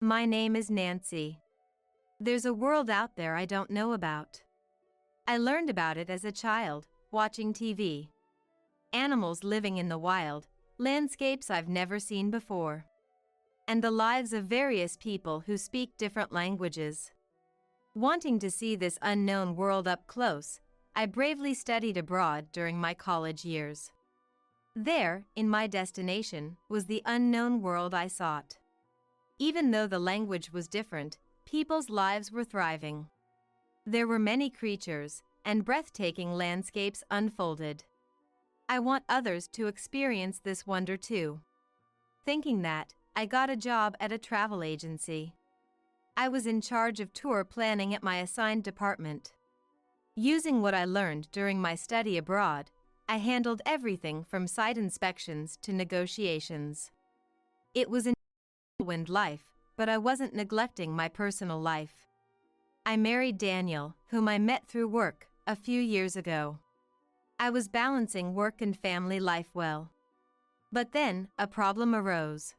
My name is Nancy. There's a world out there I don't know about. I learned about it as a child, watching TV. Animals living in the wild, landscapes I've never seen before, and the lives of various people who speak different languages. Wanting to see this unknown world up close, I bravely studied abroad during my college years. There, in my destination, was the unknown world I sought. Even though the language was different, people's lives were thriving. There were many creatures, and breathtaking landscapes unfolded. I want others to experience this wonder too. Thinking that, I got a job at a travel agency. I was in charge of tour planning at my assigned department. Using what I learned during my study abroad, I handled everything from site inspections to negotiations. It was a whirlwind life, but I wasn't neglecting my personal life. I married Daniel, whom I met through work, a few years ago. I was balancing work and family life well. But then, a problem arose.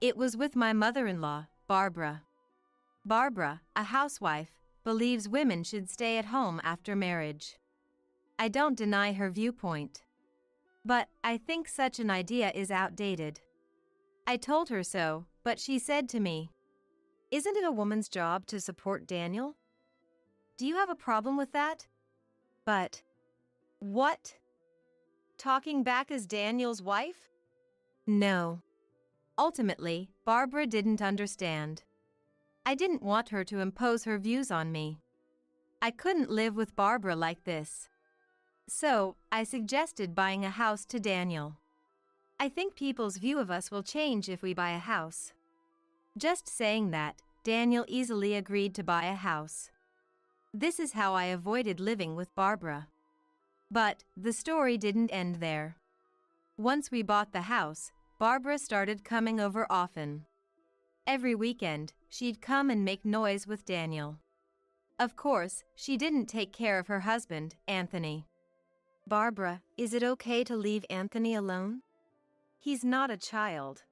It was with my mother-in-law, Barbara. Barbara, a housewife, believes women should stay at home after marriage. I don't deny her viewpoint. But I think such an idea is outdated. I told her so, but she said to me, "Isn't it a woman's job to support Daniel? Do you have a problem with that?" But, what? Talking back as Daniel's wife? No. Ultimately, Barbara didn't understand. I didn't want her to impose her views on me. I couldn't live with Barbara like this. So, I suggested buying a house to Daniel. I think people's view of us will change if we buy a house. Just saying that, Daniel easily agreed to buy a house. This is how I avoided living with Barbara. But the story didn't end there. Once we bought the house, Barbara started coming over often. Every weekend, she'd come and make noise with Daniel. Of course, she didn't take care of her husband, Anthony. "Barbara, is it okay to leave Anthony alone? He's not a child.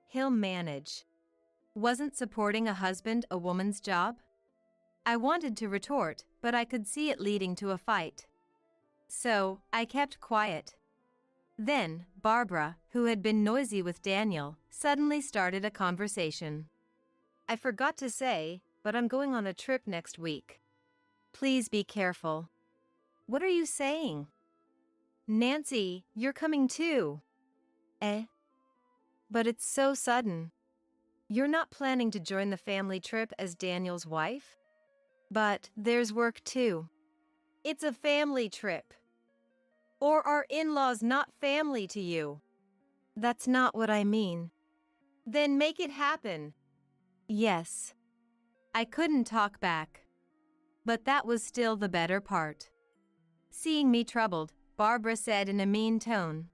He'll manage." Wasn't supporting a husband a woman's job? I wanted to retort, but I could see it leading to a fight. So, I kept quiet. Then, Barbara, who had been noisy with Daniel, suddenly started a conversation. "I forgot to say, but I'm going on a trip next week. Please be careful." "What are you saying?" "Nancy, you're coming too." "Eh? But it's so sudden. You're not planning to join the family trip as Daniel's wife?" "But there's work too." "It's a family trip. Or are in-laws not family to you?" "That's not what I mean." "Then make it happen." "Yes." I couldn't talk back. But that was still the better part. Seeing me troubled, Barbara said in a mean tone,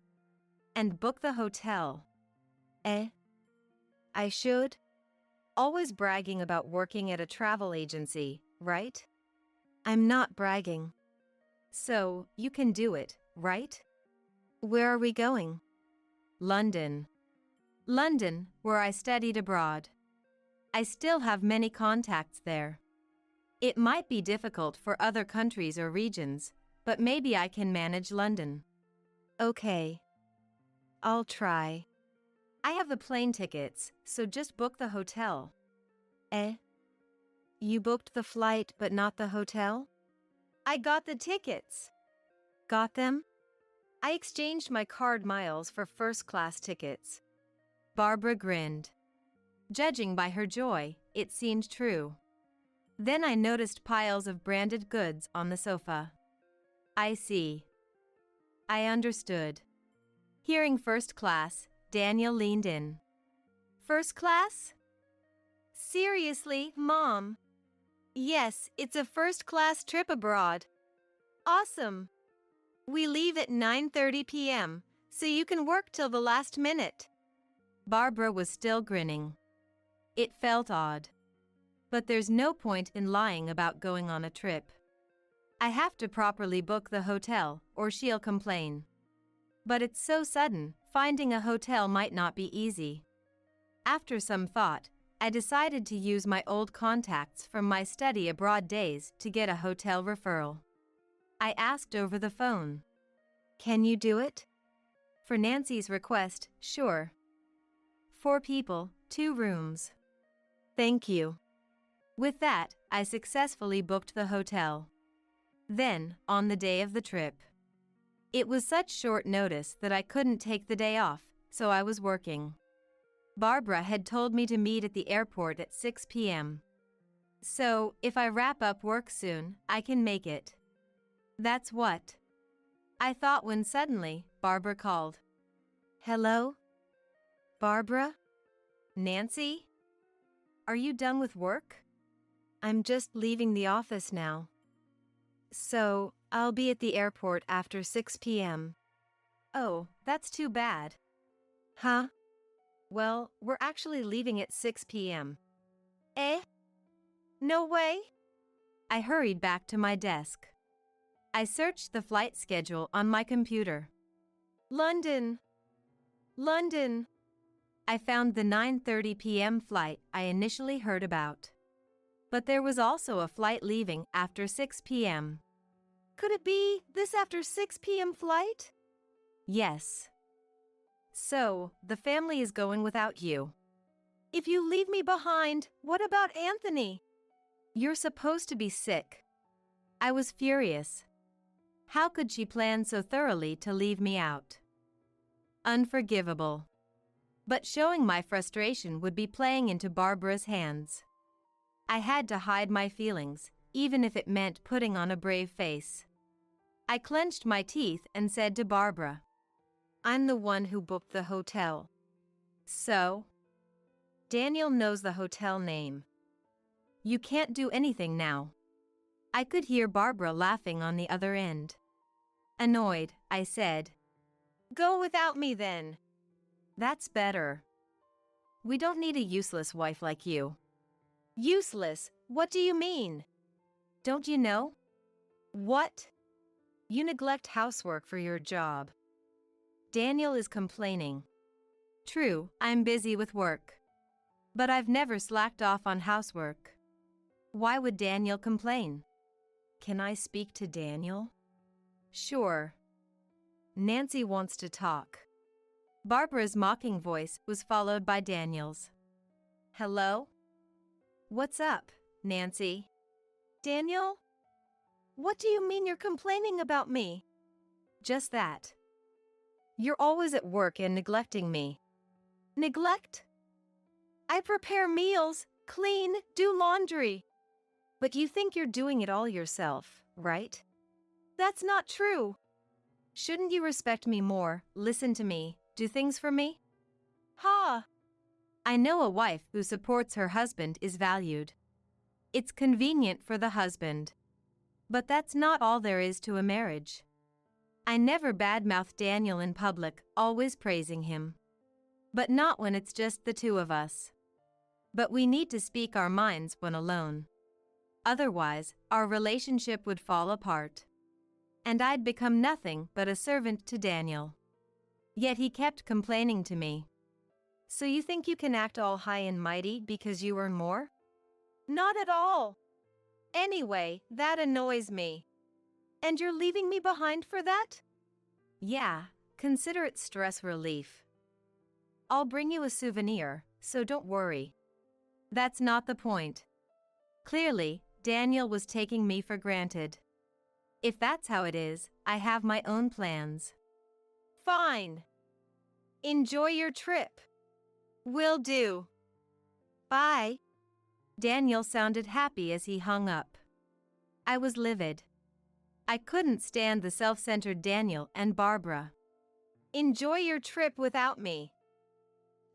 "And book the hotel." "Eh? I should?" Always bragging about working at a travel agency, right? "I'm not bragging." "So, you can do it, right?" "Where are we going?" "London." London, where I studied abroad. I still have many contacts there. It might be difficult for other countries or regions, but maybe I can manage London. "Okay. I'll try." "I have the plane tickets, so just book the hotel." "Eh? You booked the flight but not the hotel?" "I got the tickets." "Got them?" "I exchanged my card miles for first-class tickets." Barbara grinned. Judging by her joy, it seemed true. Then I noticed piles of branded goods on the sofa. "I see." I understood. Hearing first class, Daniel leaned in. "First class? Seriously, Mom?" "Yes, it's a first-class trip abroad." "Awesome. We leave at 9:30 p.m., so you can work till the last minute." Barbara was still grinning. It felt odd. But there's no point in lying about going on a trip. I have to properly book the hotel, or she'll complain. But it's so sudden, finding a hotel might not be easy. After some thought, I decided to use my old contacts from my study abroad days to get a hotel referral. I asked over the phone, "Can you do it?" For Nancy's request, "Sure. 4 people, 2 rooms." "Thank you." With that, I successfully booked the hotel. Then, on the day of the trip, it was such short notice that I couldn't take the day off, so I was working. Barbara had told me to meet at the airport at 6 p.m. So, if I wrap up work soon, I can make it. That's what I thought when suddenly, Barbara called. "Hello? Barbara? Nancy? Are you done with work? I'm just leaving the office now. So, I'll be at the airport after 6 p.m. "Oh, that's too bad." "Huh? Well, we're actually leaving at 6 p.m. "Eh? No way?" I hurried back to my desk. I searched the flight schedule on my computer. London. London. I found the 9:30 p.m. flight I initially heard about. But there was also a flight leaving after 6 p.m. Could it be this after 6 p.m. flight? Yes. So, the family is going without you. If you leave me behind, what about Anthony? You're supposed to be sick. I was furious. How could she plan so thoroughly to leave me out? Unforgivable. But showing my frustration would be playing into Barbara's hands. I had to hide my feelings, even if it meant putting on a brave face. I clenched my teeth and said to Barbara, "I'm the one who booked the hotel." "So?" "Daniel knows the hotel name. You can't do anything now." I could hear Barbara laughing on the other end. Annoyed, I said, "Go without me then." "That's better. We don't need a useless wife like you." "Useless? What do you mean?" "Don't you know?" "What?" "You neglect housework for your job. Daniel is complaining." "True, I'm busy with work. But I've never slacked off on housework. Why would Daniel complain?" "Can I speak to Daniel?" "Sure." "Nancy wants to talk." Barbara's mocking voice was followed by Daniel's. "Hello? What's up, Nancy?" "Daniel? What do you mean you're complaining about me?" "Just that. You're always at work and neglecting me." "Neglect? I prepare meals, clean, do laundry." "But you think you're doing it all yourself, right?" "That's not true." "Shouldn't you respect me more, listen to me, do things for me?" "Ha! I know a wife who supports her husband is valued. It's convenient for the husband. But that's not all there is to a marriage. I never badmouth Daniel in public, always praising him. But not when it's just the two of us. But we need to speak our minds when alone. Otherwise, our relationship would fall apart. And I'd become nothing but a servant to Daniel. Yet he kept complaining to me. "So you think you can act all high and mighty because you earn more?" "Not at all. Anyway, that annoys me." "And you're leaving me behind for that?" "Yeah, consider it stress relief. I'll bring you a souvenir, so don't worry." That's not the point. Clearly, Daniel was taking me for granted. If that's how it is, I have my own plans. "Fine. Enjoy your trip." "Will do. Bye." Daniel sounded happy as he hung up. I was livid. I couldn't stand the self-centered Daniel and Barbara. "Enjoy your trip without me.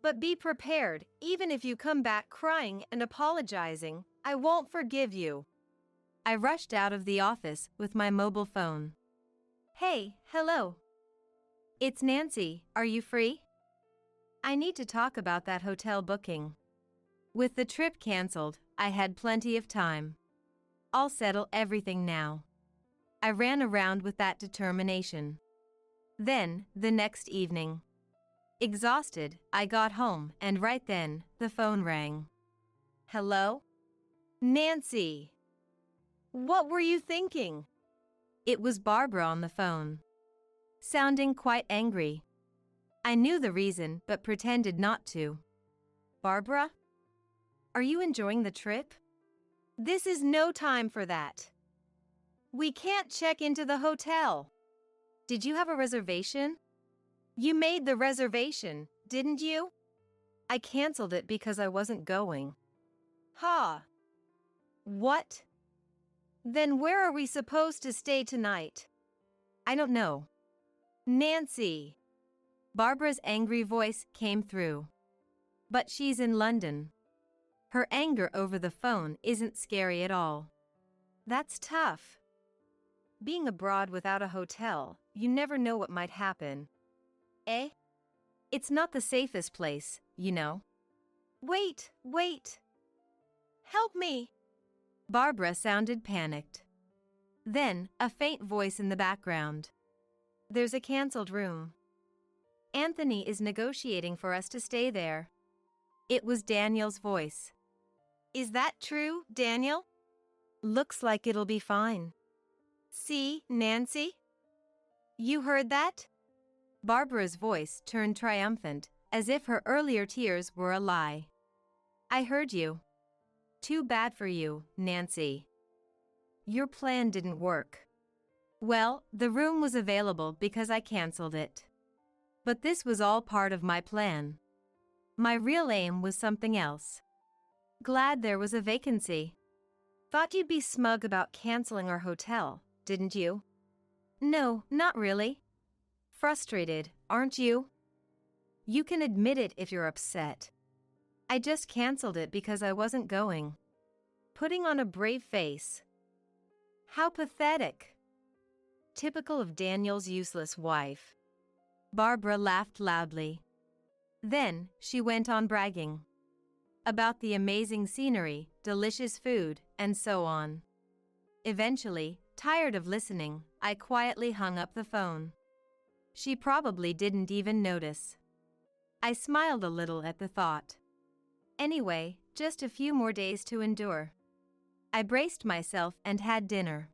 But be prepared, even if you come back crying and apologizing, I won't forgive you." I rushed out of the office with my mobile phone. "Hey, hello. It's Nancy, are you free? I need to talk about that hotel booking." With the trip canceled, I had plenty of time. I'll settle everything now. I ran around with that determination. Then, the next evening, exhausted, I got home and right then, the phone rang. Hello? Nancy. What were you thinking? It was Barbara on the phone, sounding quite angry. I knew the reason but pretended not to. Barbara? Are you enjoying the trip? This is no time for that. We can't check into the hotel. Did you have a reservation? You made the reservation, didn't you? I canceled it because I wasn't going. Ha! What? Then where are we supposed to stay tonight? I don't know. Nancy. Barbara's angry voice came through. But she's in London. Her anger over the phone isn't scary at all. That's tough. Being abroad without a hotel, you never know what might happen. Eh? It's not the safest place, you know. Wait. Help me. Barbara sounded panicked. Then, a faint voice in the background. There's a canceled room. Anthony is negotiating for us to stay there. It was Daniel's voice. Is that true, Daniel? Looks like it'll be fine. See, Nancy? You heard that? Barbara's voice turned triumphant, as if her earlier tears were a lie. I heard you. Too bad for you, Nancy. Your plan didn't work. Well, the room was available because I canceled it. But this was all part of my plan. My real aim was something else. Glad there was a vacancy. Thought you'd be smug about canceling our hotel, didn't you? No, not really. Frustrated, aren't you? You can admit it if you're upset. I just canceled it because I wasn't going. Putting on a brave face. How pathetic. Typical of Daniel's useless wife. Barbara laughed loudly. Then, she went on bragging. About the amazing scenery, delicious food, and so on. Eventually, tired of listening, I quietly hung up the phone. She probably didn't even notice. I smiled a little at the thought. Anyway, just a few more days to endure. I braced myself and had dinner.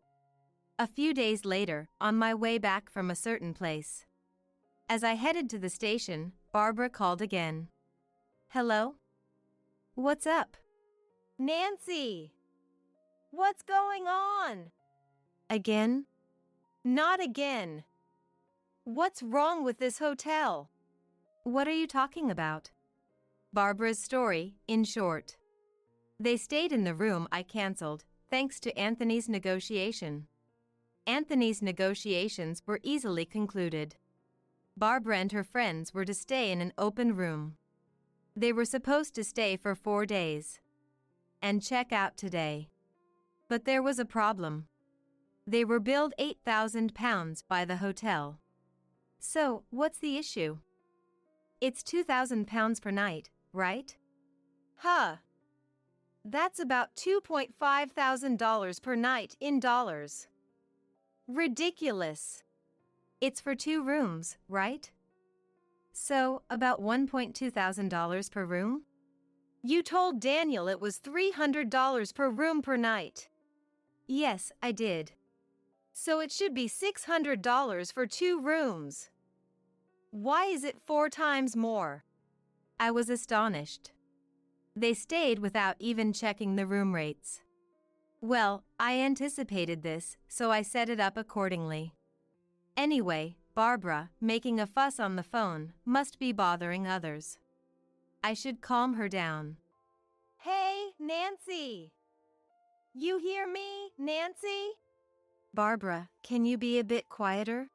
A few days later, on my way back from a certain place. As I headed to the station, Barbara called again. Hello? What's up? Nancy! What's going on? Again? Not again. What's wrong with this hotel? What are you talking about? Barbara's story, in short. They stayed in the room I canceled, thanks to Anthony's negotiation. Anthony's negotiations were easily concluded. Barbara and her friends were to stay in an open room. They were supposed to stay for 4 days. And check out today. But there was a problem. They were billed £8,000 by the hotel. So, what's the issue? It's £2,000 per night, right? Huh. That's about $2,500 per night in dollars. Ridiculous. It's for 2 rooms, right? So, about $1,200 per room? You told Daniel it was $300 per room per night. Yes, I did. So it should be $600 for 2 rooms. Why is it 4 times more? I was astonished. They stayed without even checking the room rates. Well, I anticipated this, so I set it up accordingly. Anyway, Barbara, making a fuss on the phone, must be bothering others. I should calm her down. Hey, Nancy! You hear me, Nancy? Barbara, can you be a bit quieter?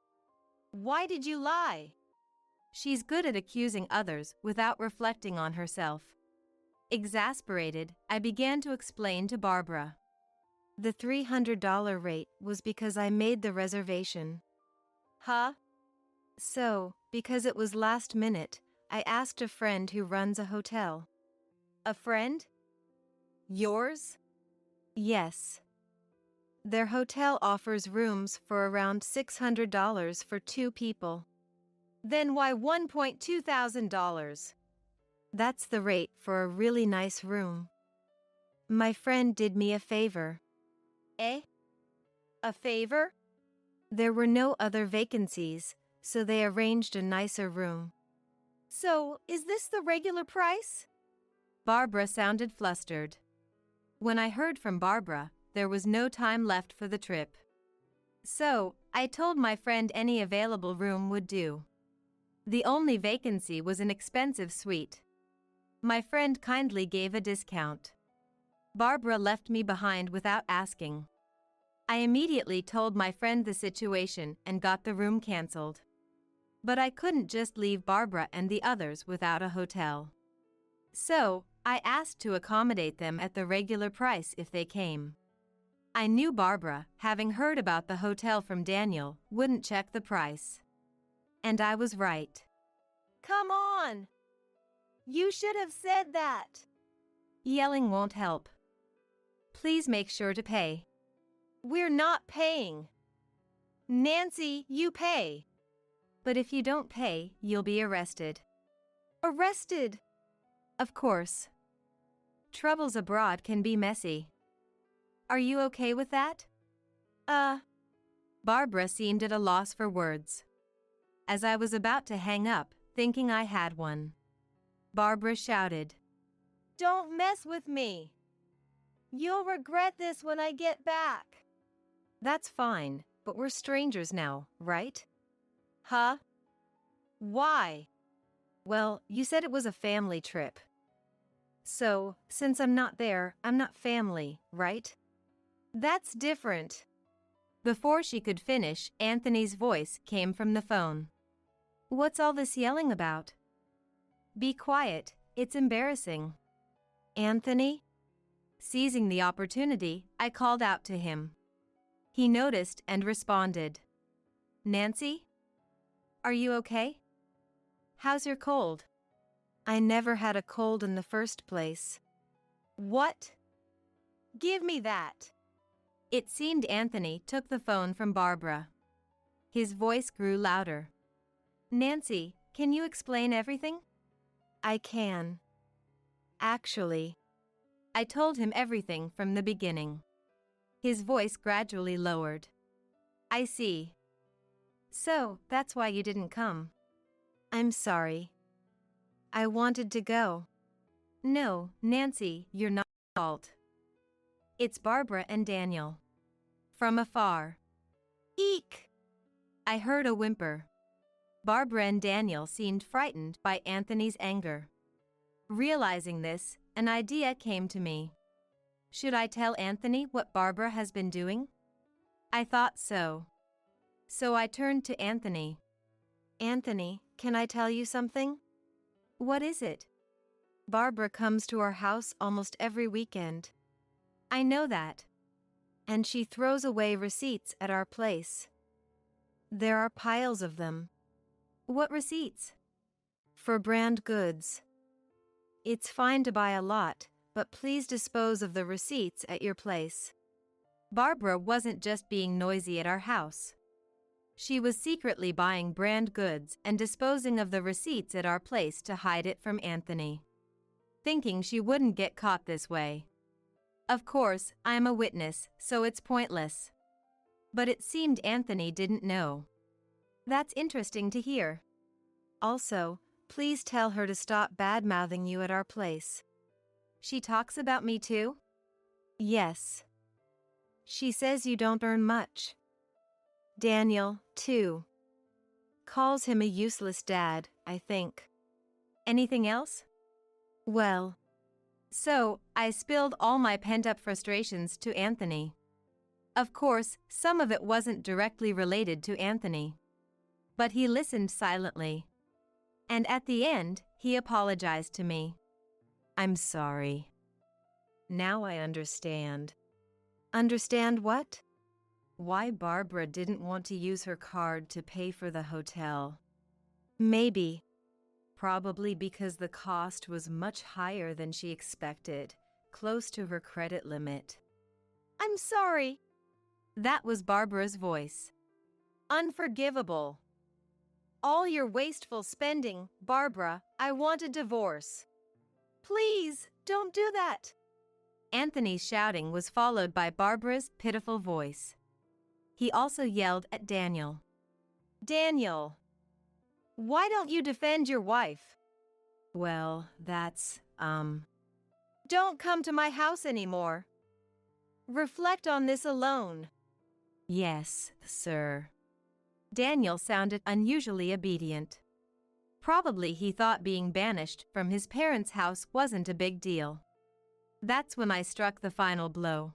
Why did you lie? She's good at accusing others without reflecting on herself. Exasperated, I began to explain to Barbara. The $300 rate was because I made the reservation. Huh? So, because it was last minute, I asked a friend who runs a hotel. A friend? Yours? Yes. Their hotel offers rooms for around $600 for 2 people. Then why $1,200? That's the rate for a really nice room. My friend did me a favor. Eh? A favor? There were no other vacancies, so they arranged a nicer room. So, is this the regular price? Barbara sounded flustered. When I heard from Barbara, there was no time left for the trip. So, I told my friend any available room would do. The only vacancy was an expensive suite. My friend kindly gave a discount. Barbara left me behind without asking. I immediately told my friend the situation and got the room cancelled. But I couldn't just leave Barbara and the others without a hotel. So, I asked to accommodate them at the regular price if they came. I knew Barbara, having heard about the hotel from Daniel, wouldn't check the price. And I was right. Come on! You should have said that. Yelling won't help. Please make sure to pay. We're not paying. Nancy, you pay. But if you don't pay, you'll be arrested. Arrested? Of course. Troubles abroad can be messy. Are you okay with that? Barbara seemed at a loss for words. As I was about to hang up, thinking I had one, Barbara shouted, Don't mess with me. You'll regret this when I get back. That's fine, but we're strangers now, right? Huh? Why? Well, you said it was a family trip. So, since I'm not there, I'm not family, right? That's different. Before she could finish, Anthony's voice came from the phone. What's all this yelling about? Be quiet, it's embarrassing. Anthony? Seizing the opportunity, I called out to him. He noticed and responded. Nancy? Are you okay? How's your cold? I never had a cold in the first place. What? Give me that. It seemed Anthony took the phone from Barbara. His voice grew louder. Nancy, can you explain everything? I can. Actually, I told him everything from the beginning. His voice gradually lowered. I see. So, that's why you didn't come. I'm sorry. I wanted to go. No, Nancy, you're not at fault. It's Barbara and Daniel. From afar. Eek! I heard a whimper. Barbara and Daniel seemed frightened by Anthony's anger. Realizing this, an idea came to me. Should I tell Anthony what Barbara has been doing? I thought so. So I turned to Anthony. Anthony, can I tell you something? What is it? Barbara comes to our house almost every weekend. I know that. And she throws away receipts at our place. There are piles of them. What receipts? For brand goods. It's fine to buy a lot, but please dispose of the receipts at your place. Barbara wasn't just being noisy at our house. She was secretly buying brand goods and disposing of the receipts at our place to hide it from Anthony, thinking she wouldn't get caught this way. Of course, I'm a witness, so it's pointless. But it seemed Anthony didn't know. That's interesting to hear. Also, please tell her to stop bad-mouthing you at our place. She talks about me too? Yes. She says you don't earn much. Daniel, too. Calls him a useless dad, I think. Anything else? Well, so, I spilled all my pent-up frustrations to Anthony. Of course, some of it wasn't directly related to Anthony. But he listened silently. And at the end, he apologized to me. I'm sorry. Now I understand. Understand what? Why Barbara didn't want to use her card to pay for the hotel. Maybe. Probably because the cost was much higher than she expected, close to her credit limit. I'm sorry. That was Barbara's voice. Unforgivable. All your wasteful spending, Barbara, I want a divorce. Please, don't do that. Anthony's shouting was followed by Barbara's pitiful voice. He also yelled at Daniel. Daniel, why don't you defend your wife? Well, that's, Don't come to my house anymore. Reflect on this alone. Yes, sir. Daniel sounded unusually obedient. Probably he thought being banished from his parents' house wasn't a big deal. That's when I struck the final blow.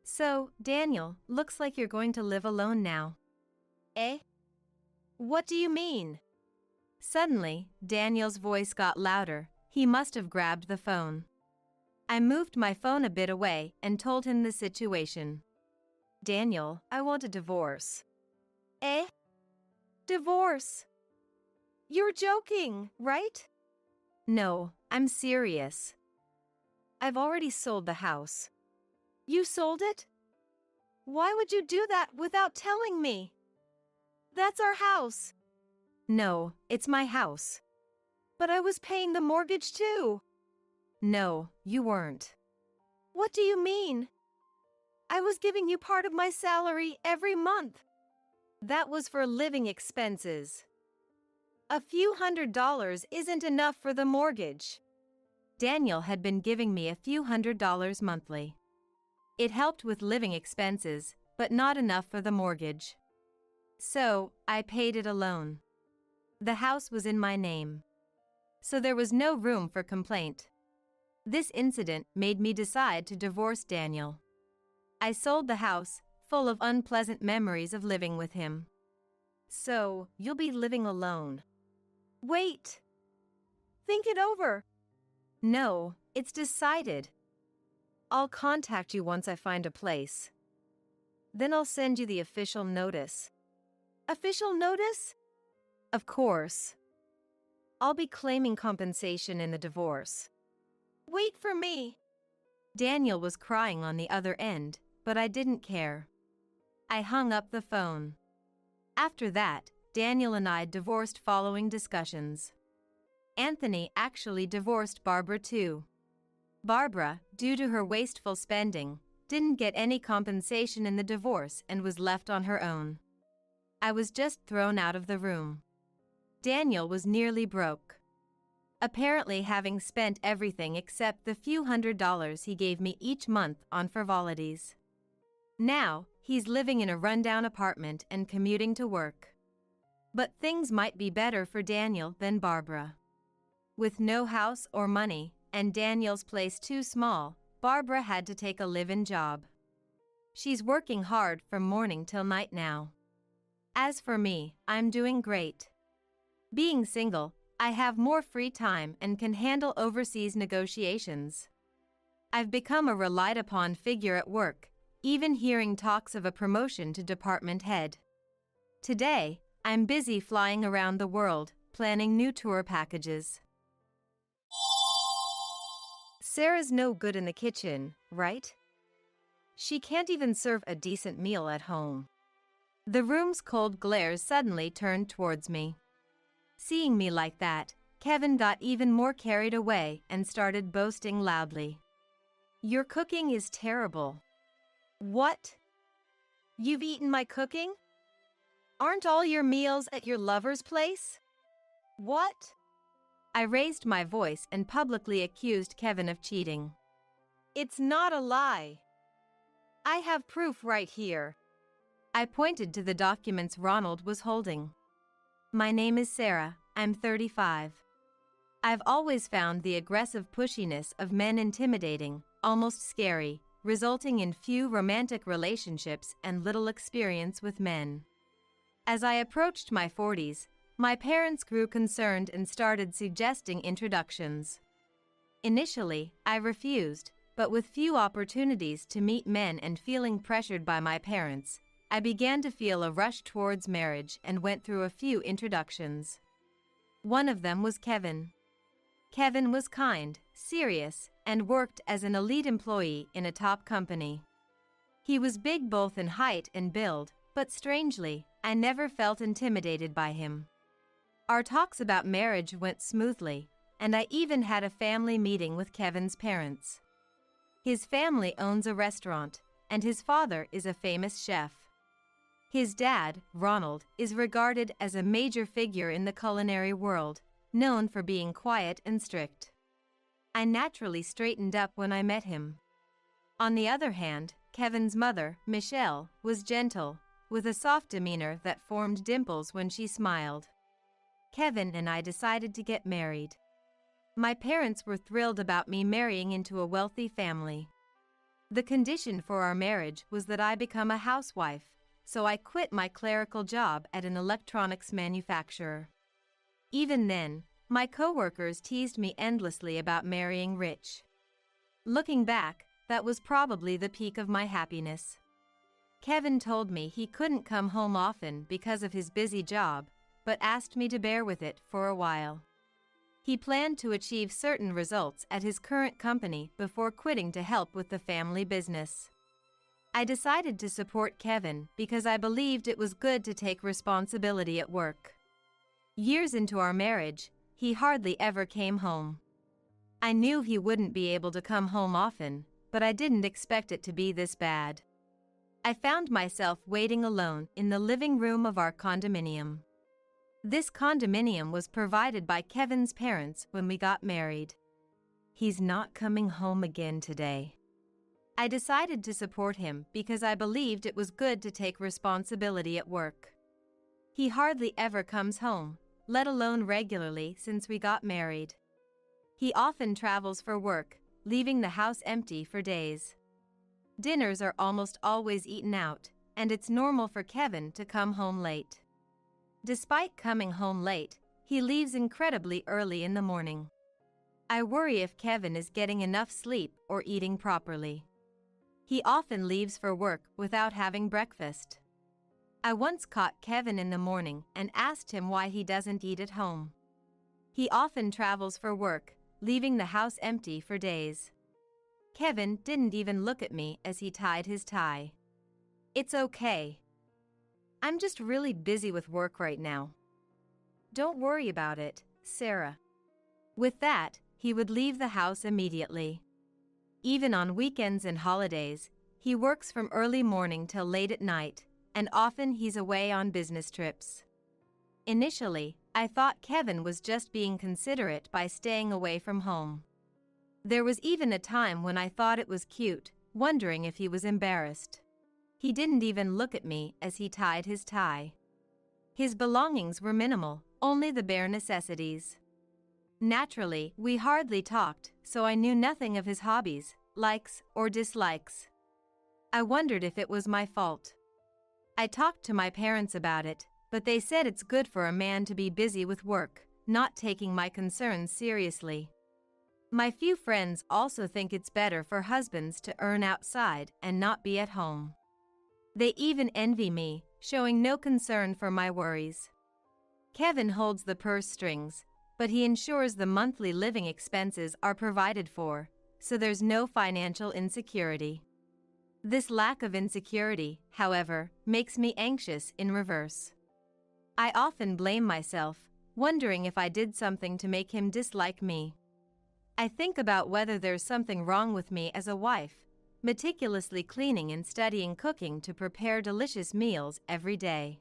So, Daniel, looks like you're going to live alone now. Eh? What do you mean? Suddenly, Daniel's voice got louder. He must have grabbed the phone. I moved my phone a bit away and told him the situation. Daniel, I want a divorce. Eh? Divorce? You're joking, right? No, I'm serious. I've already sold the house. You sold it? Why would you do that without telling me? That's our house. No, it's my house. But I was paying the mortgage too. No, you weren't. What do you mean? I was giving you part of my salary every month. That was for living expenses. A few $100s isn't enough for the mortgage. Daniel had been giving me a few $100s monthly. It helped with living expenses, but not enough for the mortgage. So, I paid it alone. The house was in my name. So there was no room for complaint. This incident made me decide to divorce Daniel. I sold the house, full of unpleasant memories of living with him. So, you'll be living alone. Wait. Think it over. No, it's decided. I'll contact you once I find a place. Then I'll send you the official notice. Official notice? Of course. I'll be claiming compensation in the divorce. Wait for me. Daniel was crying on the other end, but I didn't care. I hung up the phone. After that, Daniel and I divorced following discussions. Anthony actually divorced Barbara too. Barbara, due to her wasteful spending, didn't get any compensation in the divorce and was left on her own. I was just thrown out of the room. Daniel was nearly broke. Apparently having spent everything except the few $100s he gave me each month on frivolities. Now, he's living in a rundown apartment and commuting to work. But things might be better for Daniel than Barbara. With no house or money, and Daniel's place too small, Barbara had to take a live-in job. She's working hard from morning till night now. As for me, I'm doing great. Being single, I have more free time and can handle overseas negotiations. I've become a relied-upon figure at work, even hearing talks of a promotion to department head. Today, I'm busy flying around the world, planning new tour packages. Sarah's no good in the kitchen, right? She can't even serve a decent meal at home. The room's cold glares suddenly turned towards me. Seeing me like that, Kevin got even more carried away and started boasting loudly. Your cooking is terrible. What? You've eaten my cooking? Aren't all your meals at your lover's place? What? I raised my voice and publicly accused Kevin of cheating. It's not a lie. I have proof right here. I pointed to the documents Ronald was holding. My name is Sarah, I'm 35. I've always found the aggressive pushiness of men intimidating, almost scary, resulting in few romantic relationships and little experience with men. As I approached my 40s, my parents grew concerned and started suggesting introductions. Initially, I refused, but with few opportunities to meet men and feeling pressured by my parents, I began to feel a rush towards marriage and went through a few introductions. One of them was Kevin. Kevin was kind, serious, and worked as an elite employee in a top company. He was big both in height and build, but strangely, I never felt intimidated by him. Our talks about marriage went smoothly, and I even had a family meeting with Kevin's parents. His family owns a restaurant, and his father is a famous chef. His dad, Ronald, is regarded as a major figure in the culinary world, known for being quiet and strict. I naturally straightened up when I met him. On the other hand, Kevin's mother, Michelle, was gentle, with a soft demeanor that formed dimples when she smiled. Kevin and I decided to get married. My parents were thrilled about me marrying into a wealthy family. The condition for our marriage was that I become a housewife, so I quit my clerical job at an electronics manufacturer. Even then, my coworkers teased me endlessly about marrying rich. Looking back, that was probably the peak of my happiness. Kevin told me he couldn't come home often because of his busy job, but asked me to bear with it for a while. He planned to achieve certain results at his current company before quitting to help with the family business. I decided to support Kevin because I believed it was good to take responsibility at work. Years into our marriage, he hardly ever came home. I knew he wouldn't be able to come home often, but I didn't expect it to be this bad. I found myself waiting alone in the living room of our condominium. This condominium was provided by Kevin's parents when we got married. He's not coming home again today. I decided to support him because I believed it was good to take responsibility at work. He hardly ever comes home, let alone regularly, since we got married. He often travels for work, leaving the house empty for days. Dinners are almost always eaten out, and it's normal for Kevin to come home late. Despite coming home late, he leaves incredibly early in the morning. I worry if Kevin is getting enough sleep or eating properly. He often leaves for work without having breakfast. I once caught Kevin in the morning and asked him why he doesn't eat at home. He often travels for work, leaving the house empty for days. Kevin didn't even look at me as he tied his tie. It's okay. I'm just really busy with work right now. Don't worry about it, Sarah. With that, he would leave the house immediately. Even on weekends and holidays, he works from early morning till late at night, and often he's away on business trips. Initially, I thought Kevin was just being considerate by staying away from home. There was even a time when I thought it was cute, wondering if he was embarrassed. He didn't even look at me as he tied his tie. His belongings were minimal, only the bare necessities. Naturally, we hardly talked, so I knew nothing of his hobbies, likes, or dislikes. I wondered if it was my fault. I talked to my parents about it, but they said it's good for a man to be busy with work, not taking my concerns seriously. My few friends also think it's better for husbands to earn outside and not be at home. They even envy me, showing no concern for my worries. Kevin holds the purse strings, but he ensures the monthly living expenses are provided for, so there's no financial insecurity. This lack of insecurity, however, makes me anxious in reverse. I often blame myself, wondering if I did something to make him dislike me. I think about whether there's something wrong with me as a wife, meticulously cleaning and studying cooking to prepare delicious meals every day.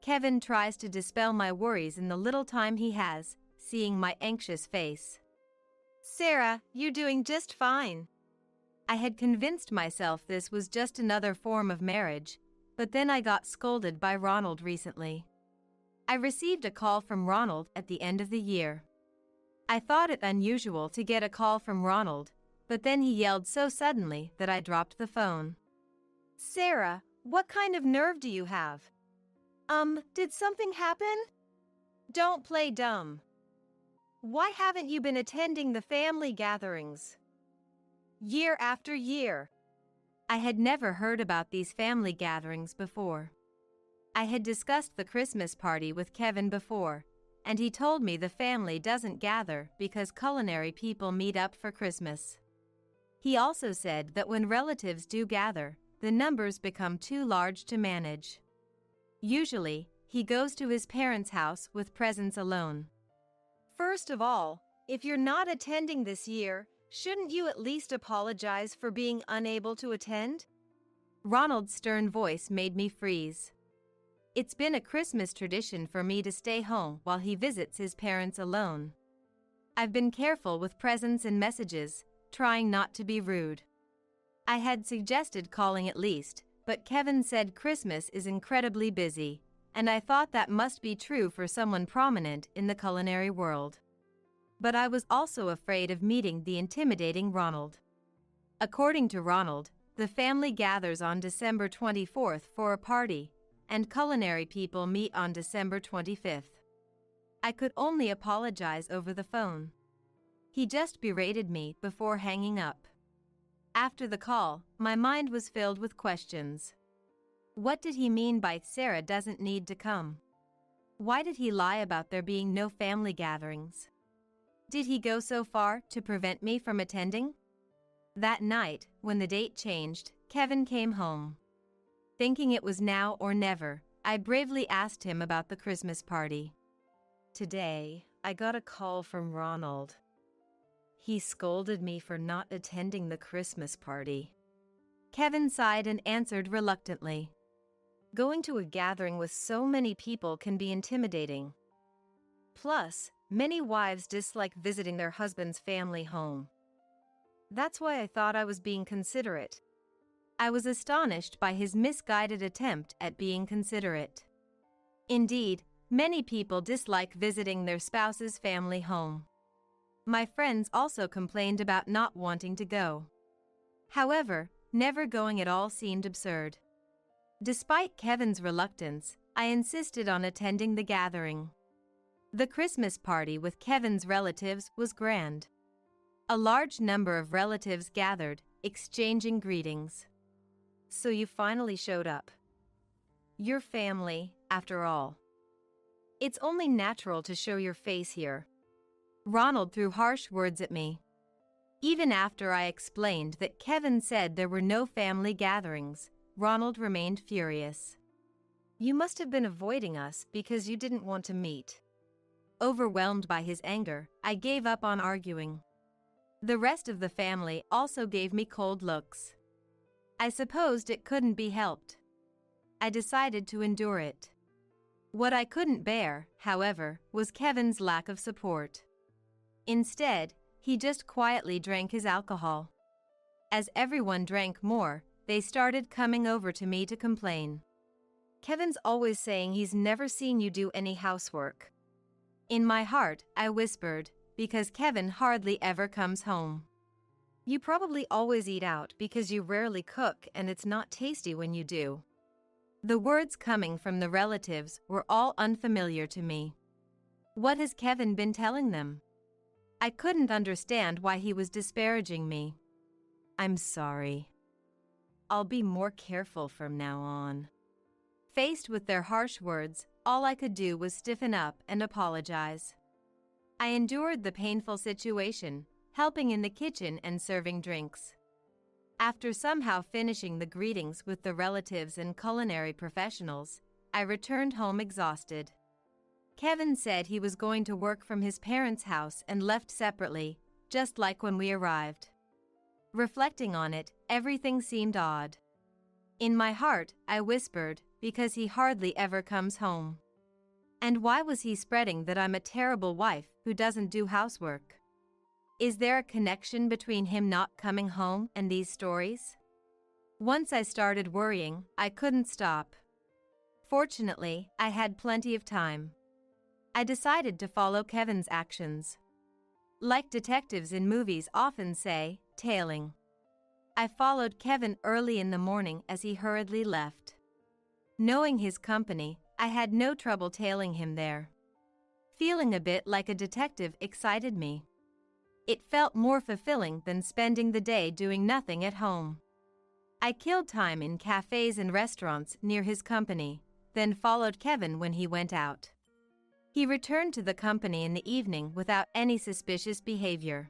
Kevin tries to dispel my worries in the little time he has, seeing my anxious face. Sarah, you're doing just fine. I had convinced myself this was just another form of marriage, but then I got scolded by Ronald recently. I received a call from Ronald at the end of the year. I thought it unusual to get a call from Ronald, but then he yelled so suddenly that I dropped the phone. Sarah, what kind of nerve do you have? Did something happen? Don't play dumb. Why haven't you been attending the family gatherings? Year after year. I had never heard about these family gatherings before. I had discussed the Christmas party with Kevin before, and he told me the family doesn't gather because culinary people meet up for Christmas. He also said that when relatives do gather, the numbers become too large to manage. Usually, he goes to his parents' house with presents alone. First of all, if you're not attending this year, Shouldn't you at least apologize for being unable to attend? Ronald's stern voice made me freeze. It's been a Christmas tradition for me to stay home while he visits his parents alone. I've been careful with presents and messages, trying not to be rude. I had suggested calling at least, but Kevin said Christmas is incredibly busy, and I thought that must be true for someone prominent in the culinary world. But I was also afraid of meeting the intimidating Ronald. According to Ronald, the family gathers on December 24th for a party, and culinary people meet on December 25th. I could only apologize over the phone. He just berated me before hanging up. After the call, my mind was filled with questions. What did he mean by Sarah doesn't need to come? Why did he lie about there being no family gatherings? Did he go so far to prevent me from attending? That night, when the date changed, Kevin came home. Thinking it was now or never, I bravely asked him about the Christmas party. Today, I got a call from Ronald. He scolded me for not attending the Christmas party. Kevin sighed and answered reluctantly. Going to a gathering with so many people can be intimidating. Plus, many wives dislike visiting their husband's family home. That's why I thought I was being considerate. I was astonished by his misguided attempt at being considerate. Indeed, many people dislike visiting their spouse's family home. My friends also complained about not wanting to go. However, never going at all seemed absurd. Despite Kevin's reluctance, I insisted on attending the gathering. The Christmas party with Kevin's relatives was grand. A large number of relatives gathered, exchanging greetings. So you finally showed up. Your family, after all. It's only natural to show your face here. Ronald threw harsh words at me. Even after I explained that Kevin said there were no family gatherings, Ronald remained furious. You must have been avoiding us because you didn't want to meet. Overwhelmed by his anger, I gave up on arguing. The rest of the family also gave me cold looks. I supposed it couldn't be helped. I decided to endure it. What I couldn't bear, however, was Kevin's lack of support. Instead, he just quietly drank his alcohol. As everyone drank more, they started coming over to me to complain. Kevin's always saying he's never seen you do any housework. In my heart, I whispered, because Kevin hardly ever comes home. You probably always eat out because you rarely cook and it's not tasty when you do. The words coming from the relatives were all unfamiliar to me. What has Kevin been telling them? I couldn't understand why he was disparaging me. I'm sorry. I'll be more careful from now on. Faced with their harsh words, all I could do was stiffen up and apologize. I endured the painful situation, helping in the kitchen and serving drinks. After somehow finishing the greetings with the relatives and culinary professionals, I returned home exhausted. Kevin said he was going to work from his parents' house and left separately, just like when we arrived. Reflecting on it, everything seemed odd. In my heart, I whispered, because he hardly ever comes home. And why was he spreading that I'm a terrible wife who doesn't do housework? Is there a connection between him not coming home and these stories? Once I started worrying, I couldn't stop. Fortunately, I had plenty of time. I decided to follow Kevin's actions. Like detectives in movies often say, tailing. I followed Kevin early in the morning as he hurriedly left. Knowing his company, I had no trouble tailing him there. Feeling a bit like a detective excited me. It felt more fulfilling than spending the day doing nothing at home. I killed time in cafes and restaurants near his company, then followed Kevin when he went out. He returned to the company in the evening without any suspicious behavior.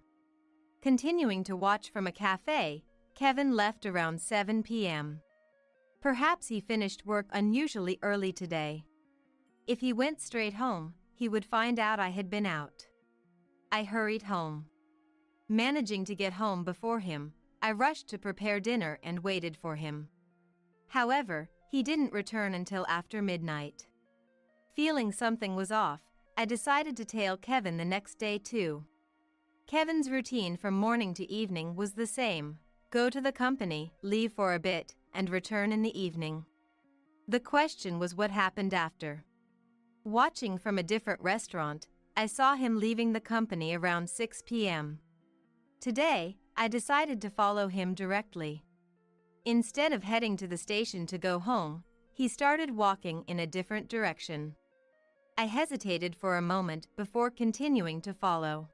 Continuing to watch from a cafe, Kevin left around 7 p.m. Perhaps he finished work unusually early today. If he went straight home, he would find out I had been out. I hurried home. Managing to get home before him, I rushed to prepare dinner and waited for him. However, he didn't return until after midnight. Feeling something was off, I decided to tail Kevin the next day too. Kevin's routine from morning to evening was the same: go to the company, leave for a bit, and return in the evening. The question was what happened after. Watching from a different restaurant, I saw him leaving the company around 6 p.m. Today, I decided to follow him directly. Instead of heading to the station to go home, he started walking in a different direction. I hesitated for a moment before continuing to follow.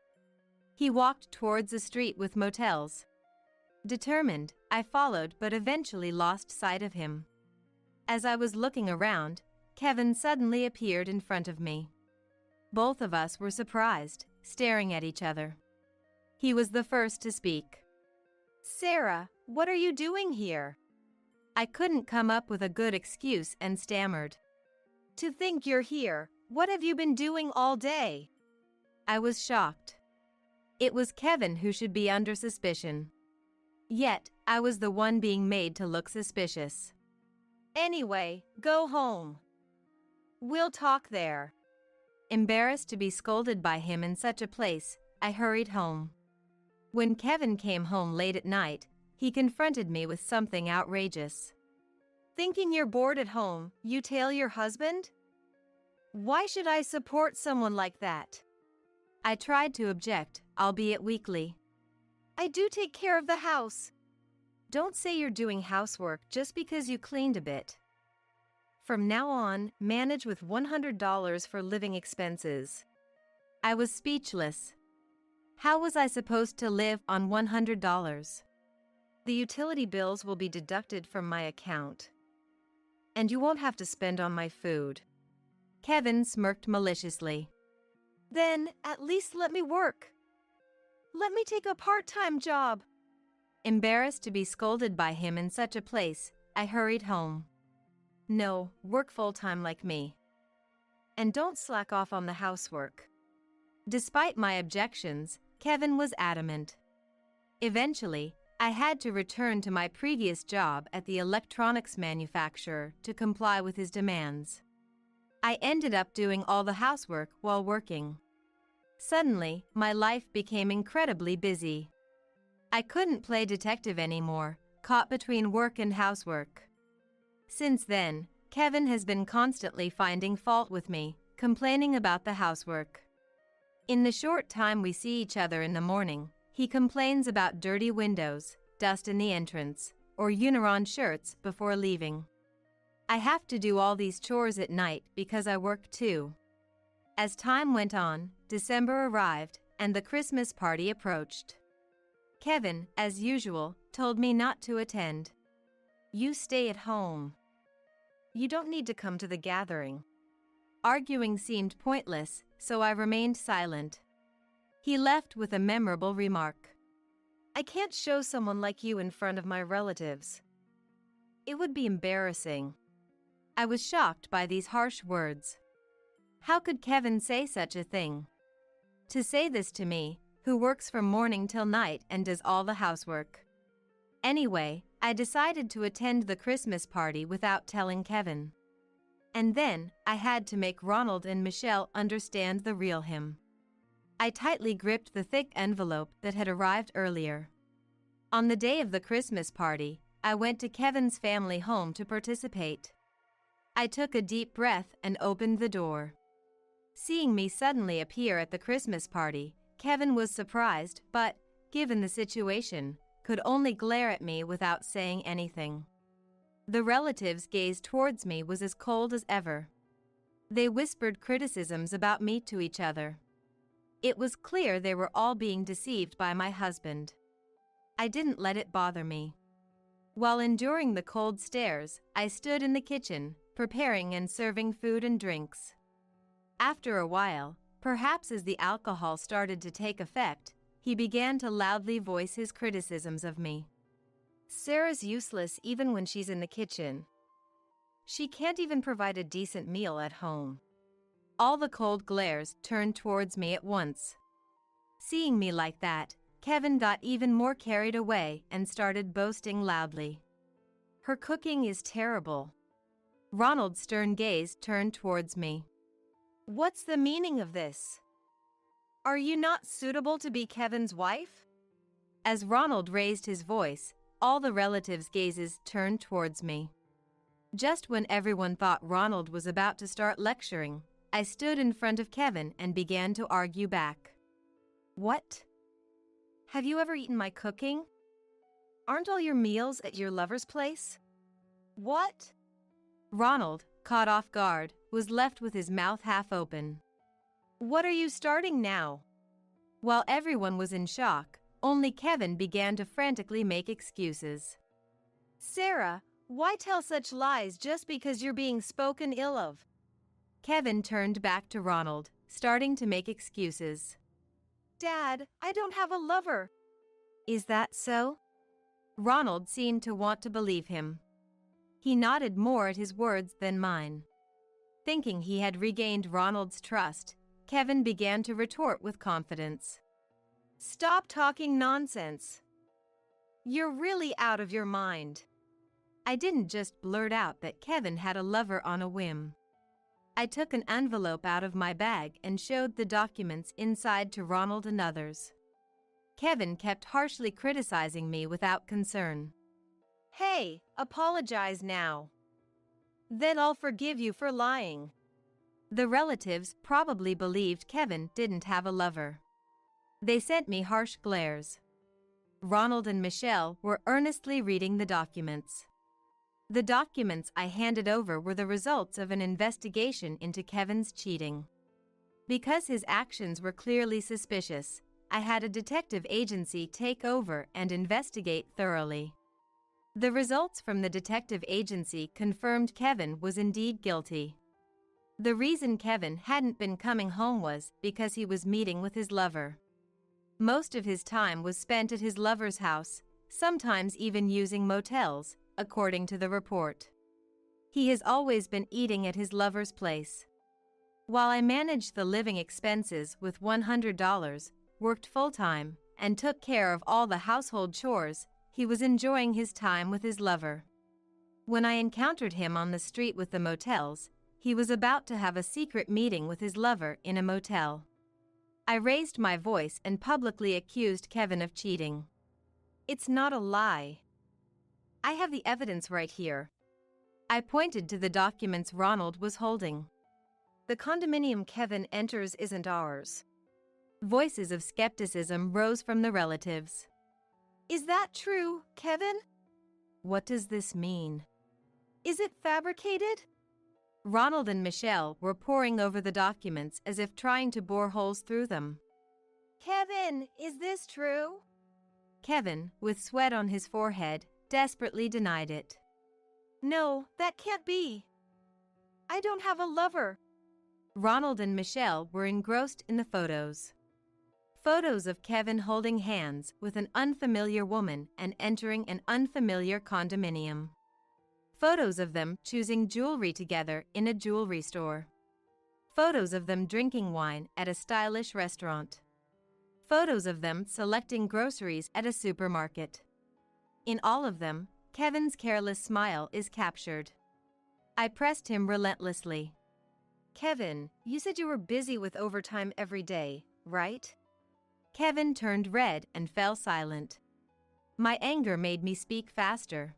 He walked towards a street with motels. Determined, I followed but eventually lost sight of him. As I was looking around, Kevin suddenly appeared in front of me. Both of us were surprised, staring at each other. He was the first to speak. Sarah, what are you doing here? I couldn't come up with a good excuse and stammered. To think you're here, what have you been doing all day? I was shocked. It was Kevin who should be under suspicion. Yet, I was the one being made to look suspicious. Anyway, go home. We'll talk there. Embarrassed to be scolded by him in such a place, I hurried home. When Kevin came home late at night, he confronted me with something outrageous. Thinking you're bored at home, you tail your husband? Why should I support someone like that? I tried to object, albeit weakly. I do take care of the house. Don't say you're doing housework just because you cleaned a bit. From now on, manage with $100 for living expenses. I was speechless. How was I supposed to live on $100? The utility bills will be deducted from my account. And you won't have to spend on my food. Kevin smirked maliciously. Then, at least let me work. Let me take a part-time job. Embarrassed to be scolded by him in such a place, I hurried home. No, work full-time like me. And don't slack off on the housework. Despite my objections, Kevin was adamant. Eventually, I had to return to my previous job at the electronics manufacturer to comply with his demands. I ended up doing all the housework while working. Suddenly, my life became incredibly busy. I couldn't play detective anymore, caught between work and housework. Since then, Kevin has been constantly finding fault with me, complaining about the housework. In the short time we see each other in the morning, he complains about dirty windows, dust in the entrance, or Uniron shirts before leaving. I have to do all these chores at night because I work too. As time went on, December arrived, and the Christmas party approached. Kevin, as usual, told me not to attend. You stay at home. You don't need to come to the gathering. Arguing seemed pointless, so I remained silent. He left with a memorable remark. I can't show someone like you in front of my relatives. It would be embarrassing. I was shocked by these harsh words. How could Kevin say such a thing? To say this to me, who works from morning till night and does all the housework. Anyway, I decided to attend the Christmas party without telling Kevin. And then, I had to make Ronald and Michelle understand the real him. I tightly gripped the thick envelope that had arrived earlier. On the day of the Christmas party, I went to Kevin's family home to participate. I took a deep breath and opened the door. Seeing me suddenly appear at the Christmas party, Kevin was surprised but, given the situation, could only glare at me without saying anything. The relatives' gaze towards me was as cold as ever. They whispered criticisms about me to each other. It was clear they were all being deceived by my husband. I didn't let it bother me. While enduring the cold stares, I stood in the kitchen, preparing and serving food and drinks. After a while, perhaps as the alcohol started to take effect, he began to loudly voice his criticisms of me. Sarah's useless even when she's in the kitchen. She can't even provide a decent meal at home. All the cold glares turned towards me at once. Seeing me like that, Kevin got even more carried away and started boasting loudly. "Her cooking is terrible." Ronald's stern gaze turned towards me. What's the meaning of this? Are you not suitable to be Kevin's wife? As Ronald raised his voice, all the relatives' gazes turned towards me. Just when everyone thought Ronald was about to start lecturing, I stood in front of Kevin and began to argue back. What? Have you ever eaten my cooking? Aren't all your meals at your lover's place? What? Ronald, caught off guard, was left with his mouth half open. What are you starting now? While everyone was in shock, only Kevin began to frantically make excuses. Sarah, why tell such lies just because you're being spoken ill of? Kevin turned back to Ronald, starting to make excuses. Dad, I don't have a lover. Is that so? Ronald seemed to want to believe him. He nodded more at his words than mine. Thinking he had regained Ronald's trust, Kevin began to retort with confidence. Stop talking nonsense. You're really out of your mind. I didn't just blurt out that Kevin had a lover on a whim. I took an envelope out of my bag and showed the documents inside to Ronald and others. Kevin kept harshly criticizing me without concern. Hey, apologize now. Then I'll forgive you for lying. The relatives probably believed Kevin didn't have a lover. They sent me harsh glares. Ronald and Michelle were earnestly reading the documents. The documents I handed over were the results of an investigation into Kevin's cheating. Because his actions were clearly suspicious, I had a detective agency take over and investigate thoroughly. The results from the detective agency confirmed Kevin was indeed guilty. The reason Kevin hadn't been coming home was because he was meeting with his lover. Most of his time was spent at his lover's house, sometimes even using motels, according to the report. He has always been eating at his lover's place. While I managed the living expenses with $100, worked full-time, and took care of all the household chores, he was enjoying his time with his lover. When I encountered him on the street with the motels, he was about to have a secret meeting with his lover in a motel. I raised my voice and publicly accused Kevin of cheating. It's not a lie. I have the evidence right here. I pointed to the documents Ronald was holding. The condominium Kevin enters isn't ours. Voices of skepticism rose from the relatives. Is that true, Kevin? What does this mean? Is it fabricated? Ronald and Michelle were poring over the documents as if trying to bore holes through them. Kevin, is this true? Kevin, with sweat on his forehead, desperately denied it. No, that can't be. I don't have a lover. Ronald and Michelle were engrossed in the photos. Photos of Kevin holding hands with an unfamiliar woman and entering an unfamiliar condominium. Photos of them choosing jewelry together in a jewelry store. Photos of them drinking wine at a stylish restaurant. Photos of them selecting groceries at a supermarket. In all of them, Kevin's careless smile is captured. I pressed him relentlessly. Kevin, you said you were busy with overtime every day, right? Kevin turned red and fell silent. My anger made me speak faster.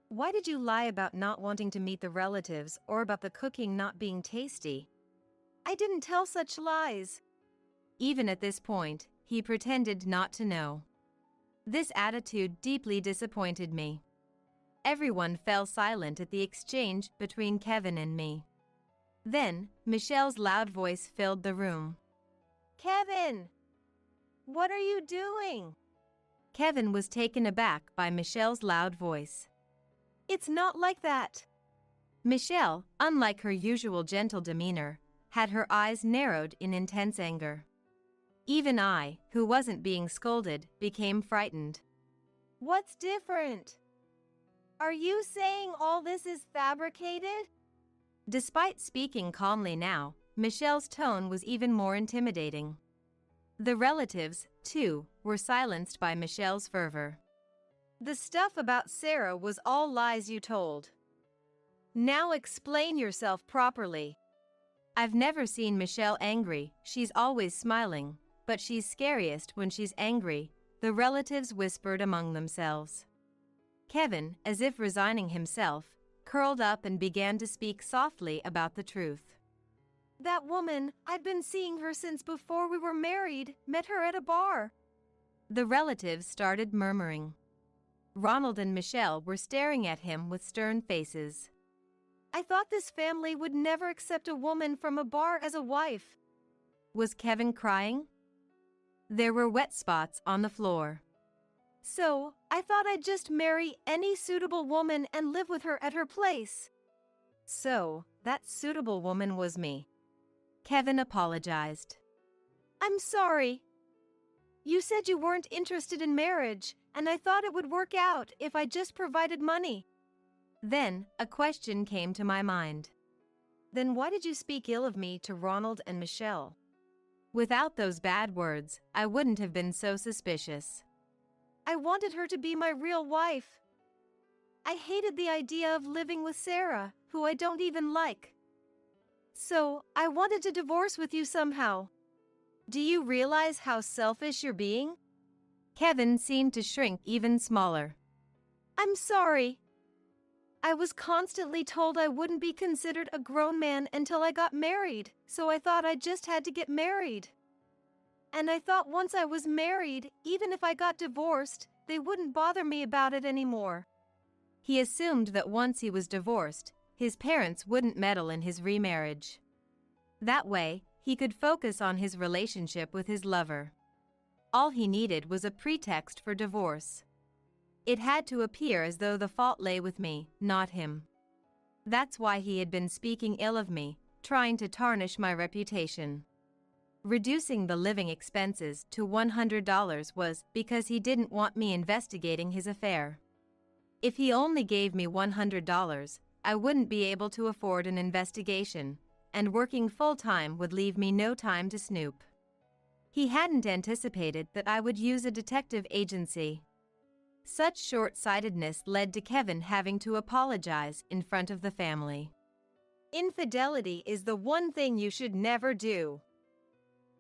Why did you lie about not wanting to meet the relatives or about the cooking not being tasty? I didn't tell such lies. Even at this point, he pretended not to know. This attitude deeply disappointed me. Everyone fell silent at the exchange between Kevin and me. Then, Michelle's loud voice filled the room. Kevin! What are you doing? Kevin was taken aback by Michelle's loud voice. It's not like that. Michelle, unlike her usual gentle demeanor, had her eyes narrowed in intense anger. Even I, who wasn't being scolded, became frightened. What's different? Are you saying all this is fabricated? Despite speaking calmly now, Michelle's tone was even more intimidating. The relatives, too, were silenced by Michelle's fervor. The stuff about Sarah was all lies you told. Now explain yourself properly. I've never seen Michelle angry, she's always smiling, but she's scariest when she's angry, the relatives whispered among themselves. Kevin, as if resigning himself, curled up and began to speak softly about the truth. That woman, I'd been seeing her since before we were married, met her at a bar. The relatives started murmuring. Ronald and Michelle were staring at him with stern faces. I thought this family would never accept a woman from a bar as a wife. Was Kevin crying? There were wet spots on the floor. So, I thought I'd just marry any suitable woman and live with her at her place. So, that suitable woman was me. Kevin apologized. I'm sorry. You said you weren't interested in marriage, and I thought it would work out if I just provided money. Then, a question came to my mind. Then why did you speak ill of me to Ronald and Michelle? Without those bad words, I wouldn't have been so suspicious. I wanted her to be my real wife. I hated the idea of living with Sarah, who I don't even like. So, I wanted to divorce with you somehow. Do you realize how selfish you're being? Kevin seemed to shrink even smaller. I'm sorry. I was constantly told I wouldn't be considered a grown man until I got married, so I thought I just had to get married. And I thought once I was married, even if I got divorced, they wouldn't bother me about it anymore. He assumed that once he was divorced, his parents wouldn't meddle in his remarriage. That way, he could focus on his relationship with his lover. All he needed was a pretext for divorce. It had to appear as though the fault lay with me, not him. That's why he had been speaking ill of me, trying to tarnish my reputation. Reducing the living expenses to $100 was because he didn't want me investigating his affair. If he only gave me $100, I wouldn't be able to afford an investigation, and working full-time would leave me no time to snoop. He hadn't anticipated that I would use a detective agency. Such short-sightedness led to Kevin having to apologize in front of the family. Infidelity is the one thing you should never do.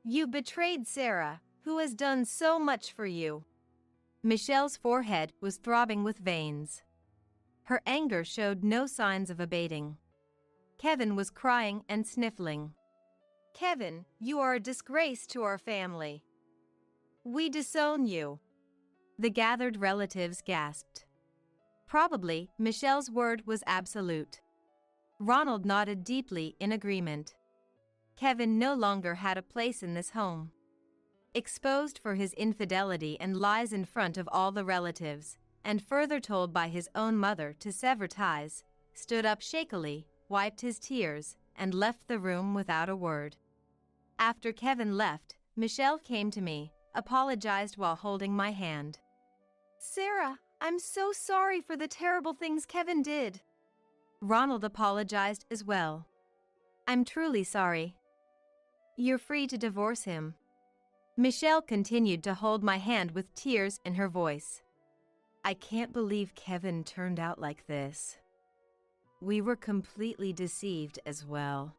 You betrayed Sarah, who has done so much for you. Michelle's forehead was throbbing with veins. Her anger showed no signs of abating. Kevin was crying and sniffling. Kevin, you are a disgrace to our family. We disown you. The gathered relatives gasped. Probably, Michelle's word was absolute. Ronald nodded deeply in agreement. Kevin no longer had a place in this home. Exposed for his infidelity and lies in front of all the relatives, and further told by his own mother to sever ties, stood up shakily, wiped his tears, and left the room without a word. After Kevin left, Michelle came to me, apologized while holding my hand. Sarah, I'm so sorry for the terrible things Kevin did. Ronald apologized as well. I'm truly sorry. You're free to divorce him. Michelle continued to hold my hand with tears in her voice. I can't believe Kevin turned out like this. We were completely deceived as well.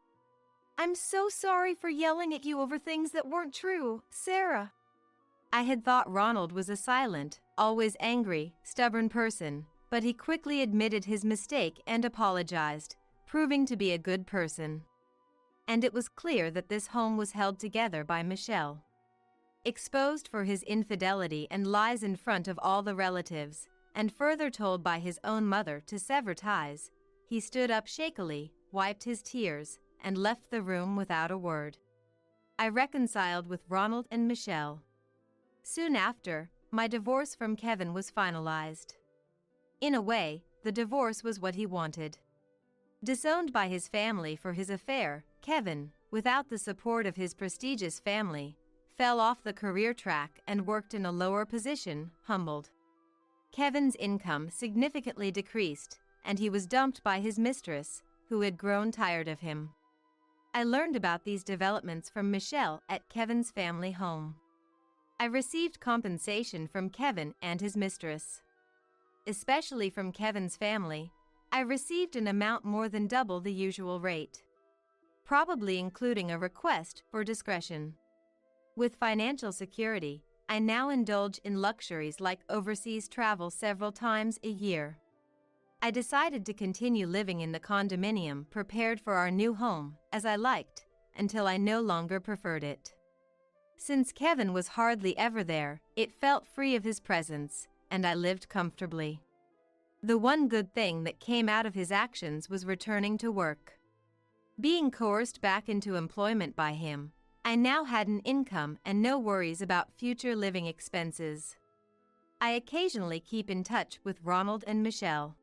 I'm so sorry for yelling at you over things that weren't true, Sarah. I had thought Ronald was a silent, always angry, stubborn person, but he quickly admitted his mistake and apologized, proving to be a good person. And it was clear that this home was held together by Michelle. Exposed for his infidelity and lies in front of all the relatives, and further told by his own mother to sever ties, he stood up shakily, wiped his tears, and left the room without a word. I reconciled with Ronald and Michelle. Soon after, my divorce from Kevin was finalized. In a way, the divorce was what he wanted. Disowned by his family for his affair, Kevin, without the support of his prestigious family, fell off the career track and worked in a lower position, humbled. Kevin's income significantly decreased, and he was dumped by his mistress, who had grown tired of him. I learned about these developments from Michelle at Kevin's family home. I received compensation from Kevin and his mistress. Especially from Kevin's family, I received an amount more than double the usual rate, probably including a request for discretion. With financial security, I now indulge in luxuries like overseas travel several times a year. I decided to continue living in the condominium prepared for our new home, as I liked, until I no longer preferred it. Since Kevin was hardly ever there, it felt free of his presence, and I lived comfortably. The one good thing that came out of his actions was returning to work. Being coerced back into employment by him, I now had an income and no worries about future living expenses. I occasionally keep in touch with Ronald and Michelle.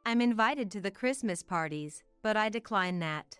I'm invited to the Christmas parties, but I decline that.